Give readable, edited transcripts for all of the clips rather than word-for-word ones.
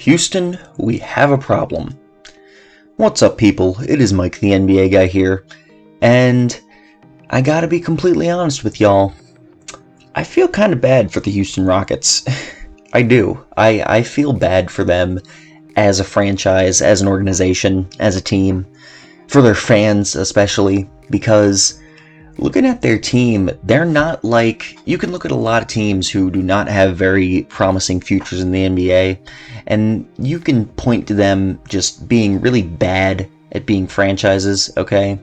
Houston, we have a problem. What's up, people? It is Mike, the NBA guy here, and I gotta be completely honest with y'all. I feel kind of bad for the Houston Rockets. I do. I feel bad for them as a franchise, as an organization, as a team, for their fans especially, because looking at their team, they're not like... You can look at a lot of teams who do not have very promising futures in the NBA, and you can point to them just being really bad at being franchises, okay?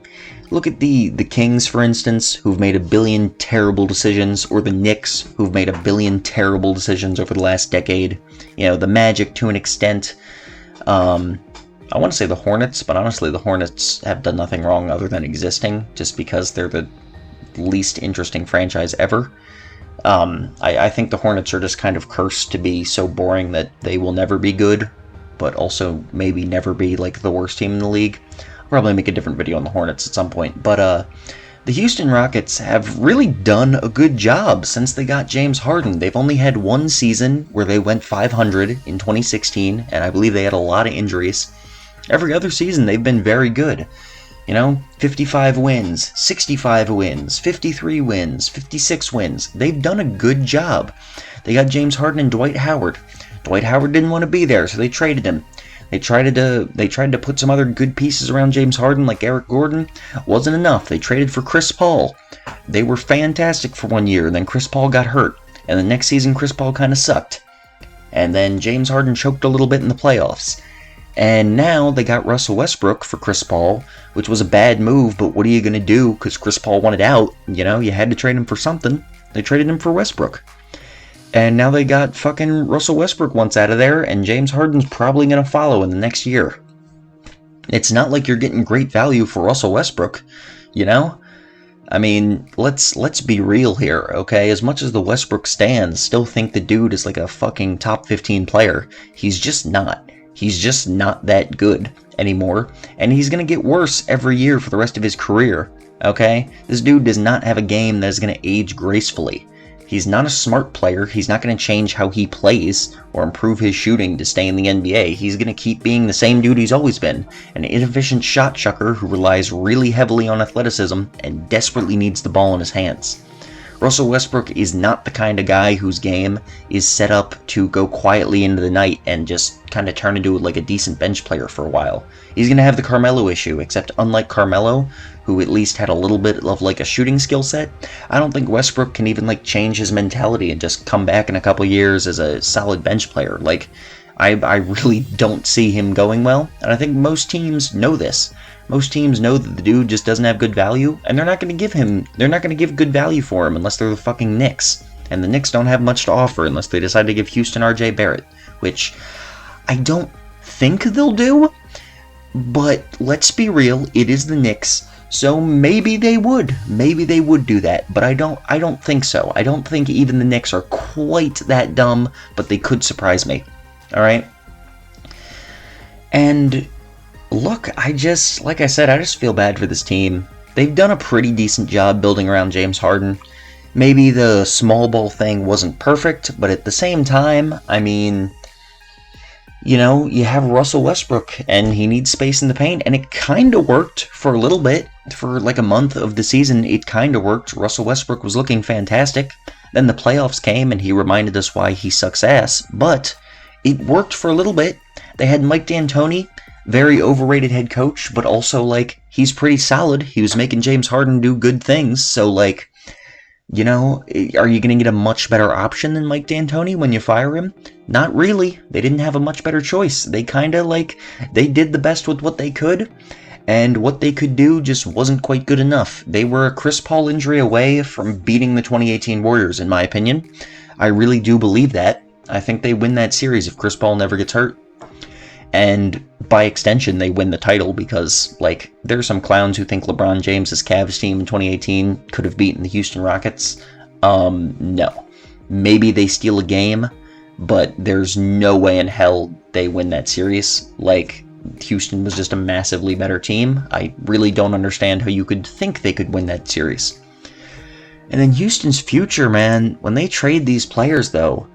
Look at the Kings, for instance, who've made a billion terrible decisions, or the Knicks, who've made a billion terrible decisions over the last decade. You know, the Magic to an extent. I want to say the Hornets, but honestly the Hornets have done nothing wrong other than existing, just because they're the least interesting franchise ever. I think the Hornets are just kind of cursed to be so boring that they will never be good, but also maybe never be like the worst team in the league. I'll probably make a different video on the Hornets at some point, but the Houston Rockets have really done a good job since they got James Harden. They've only had one season where they went 500 in 2016, and I believe they had a lot of injuries. Every other season they've been very good. You know, 55 wins, 65 wins, 53 wins, 56 wins. They've done a good job. They got James Harden and Dwight Howard. Dwight Howard didn't want to be there, so they traded him. They tried to put some other good pieces around James Harden, like Eric Gordon. Wasn't enough. They traded for Chris Paul. They were fantastic for 1 year, and then Chris Paul got hurt. And the next season, Chris Paul kind of sucked. And then James Harden choked a little bit in the playoffs. And now they got Russell Westbrook for Chris Paul, which was a bad move, but what are you going to do? Because Chris Paul wanted out, you know, you had to trade him for something. They traded him for Westbrook. And now they got fucking Russell Westbrook once out of there, and James Harden's probably going to follow in the next year. It's not like you're getting great value for Russell Westbrook, you know? I mean, let's be real here, okay? As much as the Westbrook stans still think the dude is like a fucking top 15 player, he's just not. He's just not that good anymore, and he's going to get worse every year for the rest of his career, okay? This dude does not have a game that is going to age gracefully. He's not a smart player. He's not going to change how he plays or improve his shooting to stay in the NBA. He's going to keep being the same dude he's always been, an inefficient shot chucker who relies really heavily on athleticism and desperately needs the ball in his hands. Russell Westbrook is not the kind of guy whose game is set up to go quietly into the night and just kind of turn into like a decent bench player for a while. He's going to have the Carmelo issue, except unlike Carmelo, who at least had a little bit of like a shooting skill set, I don't think Westbrook can even like change his mentality and just come back in a couple years as a solid bench player. Like, I really don't see him going well, and I think most teams know this. Most teams know that the dude just doesn't have good value, and they're not going to give good value for him unless they're the fucking Knicks. And the Knicks don't have much to offer unless they decide to give Houston RJ Barrett, which I don't think they'll do, but let's be real, it is the Knicks, so maybe they would do that, but I don't think so. I don't think even the Knicks are quite that dumb, but they could surprise me. Alright? And look, like I said, I just feel bad for this team. They've done a pretty decent job building around James Harden. Maybe the small ball thing wasn't perfect, but at the same time, I mean, you know, you have Russell Westbrook, and he needs space in the paint, and it kind of worked for a little bit. For like a month of the season, it kind of worked. Russell Westbrook was looking fantastic. Then the playoffs came, and he reminded us why he sucks ass, but it worked for a little bit. They had Mike D'Antoni, very overrated head coach, but also, like, he's pretty solid. He was making James Harden do good things, so, like, you know, are you going to get a much better option than Mike D'Antoni when you fire him? Not really. They didn't have a much better choice. They kind of, like, they did the best with what they could, and what they could do just wasn't quite good enough. They were a Chris Paul injury away from beating the 2018 Warriors, in my opinion. I really do believe that. I think they win that series if Chris Paul never gets hurt. And by extension, they win the title because, like, there are some clowns who think LeBron James' Cavs team in 2018 could have beaten the Houston Rockets. No. Maybe they steal a game, but there's no way in hell they win that series. Like, Houston was just a massively better team. I really don't understand how you could think they could win that series. And then Houston's future, man, when they trade these players, though,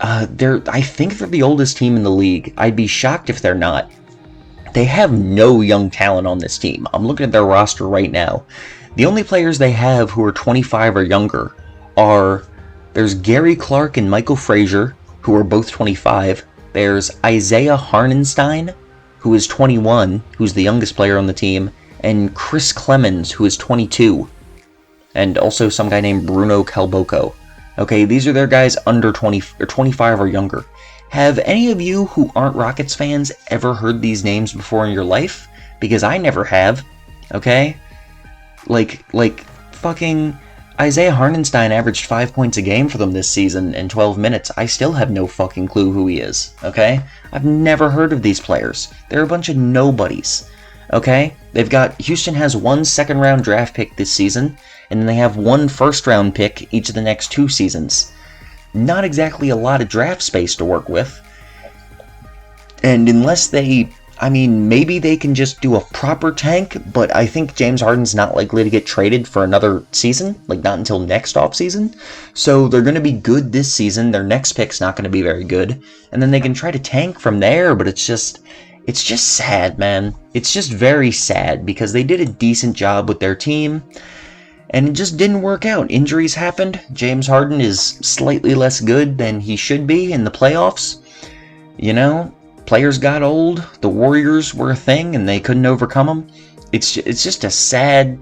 I think they're the oldest team in the league. I'd be shocked if they're not. They have no young talent on this team. I'm looking at their roster right now. The only players they have who are 25 or younger there's Gary Clark and Michael Frazier, who are both 25. There's Isaiah Hardenstein, who is 21, who's the youngest player on the team, and Chris Clemens, who is 22, and also some guy named Bruno Calboco. Okay, these are their guys under 20 or 25 or younger. Have any of you who aren't Rockets fans ever heard these names before in your life? Because I never have. Okay? Like fucking Isaiah Hardenstein averaged 5 points a game for them this season in 12 minutes. I still have no fucking clue who he is. Okay? I've never heard of these players. They're a bunch of nobodies. Okay? Houston has 1 second-round draft pick this season, and then they have 1 first-round pick each of the next 2 seasons. Not exactly a lot of draft space to work with. And unless maybe they can just do a proper tank, but I think James Harden's not likely to get traded for another season, like not until next offseason. So they're going to be good this season. Their next pick's not going to be very good. And then they can try to tank from there, but it's just sad, man. It's just very sad because they did a decent job with their team. And it just didn't work out. Injuries happened. James Harden is slightly less good than he should be in the playoffs. You know, players got old. The Warriors were a thing, and they couldn't overcome them. It's just a sad,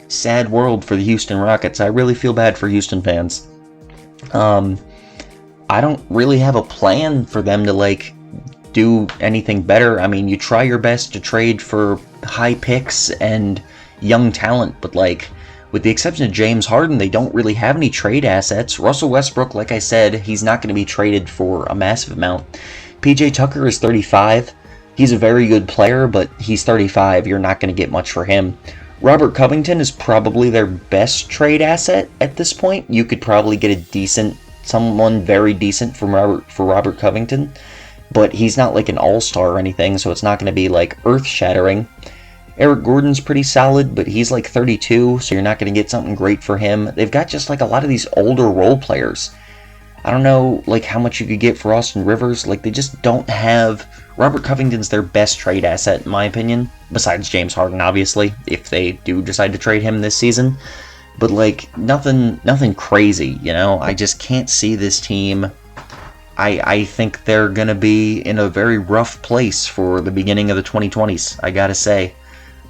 sad world for the Houston Rockets. I really feel bad for Houston fans. I don't really have a plan for them to, do anything better. I mean, you try your best to trade for high picks and young talent, but, with the exception of James Harden, they don't really have any trade assets. Russell Westbrook, like I said, he's not going to be traded for a massive amount. PJ Tucker is 35. He's a very good player, but he's 35. You're not going to get much for him. Robert Covington is probably their best trade asset at this point. You could probably get someone very decent for Robert Covington, but he's not like an all-star or anything, so it's not going to be earth-shattering. Eric Gordon's pretty solid, but he's 32, so you're not going to get something great for him. They've got just a lot of these older role players. I don't know how much you could get for Austin Rivers. They just don't have... Robert Covington's their best trade asset, in my opinion, besides James Harden, obviously, if they do decide to trade him this season. But nothing crazy, you know? I just can't see this team. I think they're going to be in a very rough place for the beginning of the 2020s, I gotta say.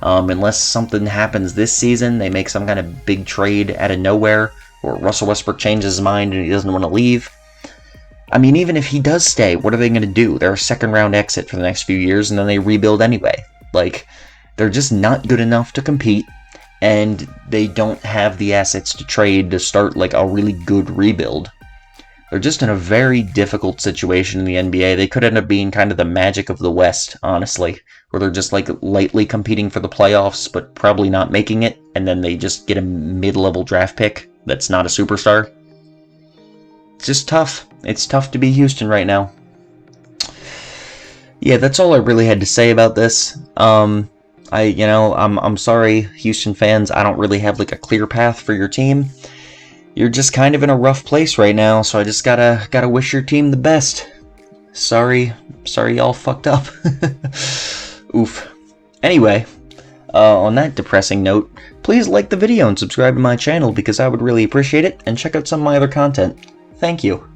Unless something happens this season, they make some kind of big trade out of nowhere, or Russell Westbrook changes his mind and he doesn't want to leave. I mean, even if he does stay, what are they going to do? They're a second-round exit for the next few years, and then they rebuild anyway. They're just not good enough to compete, and they don't have the assets to trade to start, a really good rebuild. They're just in a very difficult situation in the NBA. They could end up being kind of the Magic of the West, honestly, where they're just lightly competing for the playoffs, but probably not making it, and then they just get a mid-level draft pick that's not a superstar. It's just tough. It's tough to be Houston right now. Yeah, that's all I really had to say about this. I'm sorry, Houston fans. I don't really have a clear path for your team. You're just kind of in a rough place right now, so I just gotta wish your team the best. Sorry y'all fucked up. Oof. Anyway, on that depressing note, please like the video and subscribe to my channel because I would really appreciate it, and check out some of my other content. Thank you.